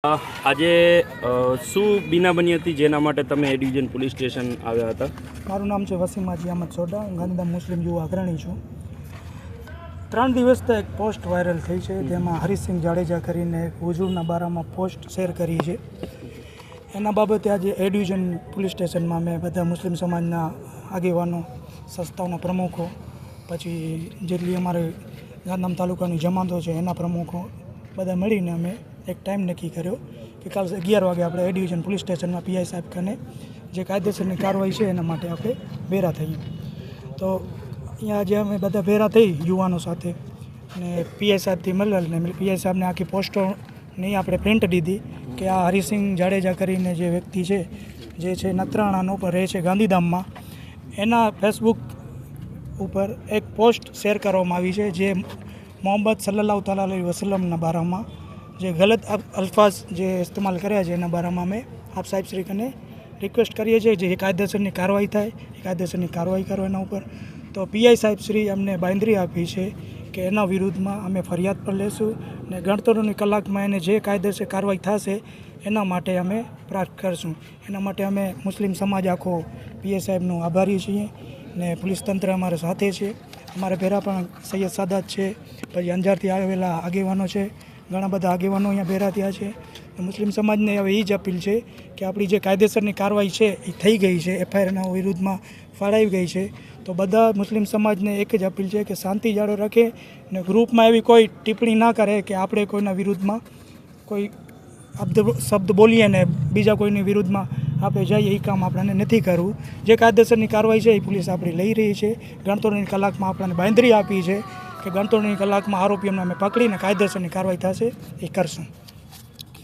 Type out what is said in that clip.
આજે શું બીના બની હતી જેના માટે તમે એ ડિવિઝન પોલીસ સ્ટેશન આવ્યા હતા? મારું નામ છે વસીમ હાજી અહમદ સોઢા. હું ગાંધીધામ મુસ્લિમ યુવા અગ્રણી છું. 3 દિવસથી એક પોસ્ટ વાયરલ થઈ છે, જેમાં હરીસિંહ જાડેજા કરીને એક હુજુરના બારામાં પોસ્ટ શેર કરી છે. એના બાબતે આજે એ ડિવિઝન પોલીસ સ્ટેશનમાં મેં બધા મુસ્લિમ સમાજના આગેવાનો, સંસ્થાઓના પ્રમુખો, પછી જેટલી અમારે ગાંધીધામ તાલુકાની જમાતો છે એના પ્રમુખો બધા મળીને અમે એક ટાઈમ નક્કી કર્યો કે કાલ 11 વાગે આપણે એ ડિવિઝન પોલીસ સ્ટેશનમાં પીઆઈ સાહેબ કને જે કાયદેસરની કાર્યવાહી છે એના માટે આપણે ભેરા થઈએ. તો અહીંયા આજે અમે બધા ભેરા થઈ યુવાનો સાથે અને પીઆઈ સાહેબથી મળેલ ને પીઆઈ સાહેબને આખી પોસ્ટોની આપણે પ્રિન્ટ દીધી કે આ હરીસિંહ જાડેજા કરીને જે વ્યક્તિ છે, જે છે નત્રાણાનો પર રહે છે ગાંધીધામમાં, એના ફેસબુક ઉપર એક પોસ્ટ શેર કરવામાં આવી છે જે મોહમ્મદ સલ્લલ્લાહુ તઆલા અલૈહિ વસલ્લમના બારામાં જે ગલત અલ્ફાઝ જે ઇસ્તેમાલ કર્યા છે એના બારામાં અમે આપ સાહેબ શ્રી કને રિક્વેસ્ટ કરીએ છીએ જે કાયદેસરની કાર્યવાહી થાય એ કાયદેસરની કાર્યવાહી કરો એના ઉપર. તો પીઆઈ સાહેબ શ્રી અમને બાંયધરી આપી છે કે એના વિરુદ્ધમાં અમે ફરિયાદ પણ લેશું ને ગણતરીની કલાકમાં એને જે કાયદેસર કાર્યવાહી થશે એના માટે અમે પ્રાર્થ કરશું. એના માટે અમે મુસ્લિમ સમાજ આખો પીઆઈ સાહેબનો આભારી છીએ ને પોલીસ તંત્ર અમારા સાથે છે. અમારા ભેરા પણ સૈયદ સાદાત છે, પછી અંજારથી આવેલા આગેવાનો છે, ઘણા બધા આગેવાનો અહીંયા ભેરા થયા છે. મુસ્લિમ સમાજને હવે એ જ અપીલ છે કે આપણી જે કાયદેસરની કાર્યવાહી છે એ થઈ ગઈ છે, એફઆઈઆરના વિરુદ્ધમાં ફાળાઈ ગઈ છે. તો બધા મુસ્લિમ સમાજને એક જ અપીલ છે કે શાંતિ જાળો રાખે ને ગ્રુપમાં એવી કોઈ ટિપ્પણી ના કરે કે આપણે કોઈના વિરુદ્ધમાં કોઈ શબ્દ બોલીએ ને બીજા કોઈની વિરુદ્ધમાં આપણે જઈએ, એ કામ આપણને નથી કરવું. જે કાયદેસરની કાર્યવાહી છે એ પોલીસ આપણી લઈ રહી છે. ગણતરીની કલાકમાં આપણને બાંયધરી આપી છે કે ગણતરીની કલાકમાં આરોપીઓને અમે પકડીને કાયદેસરની કાર્યવાહી થશે એ કરશું.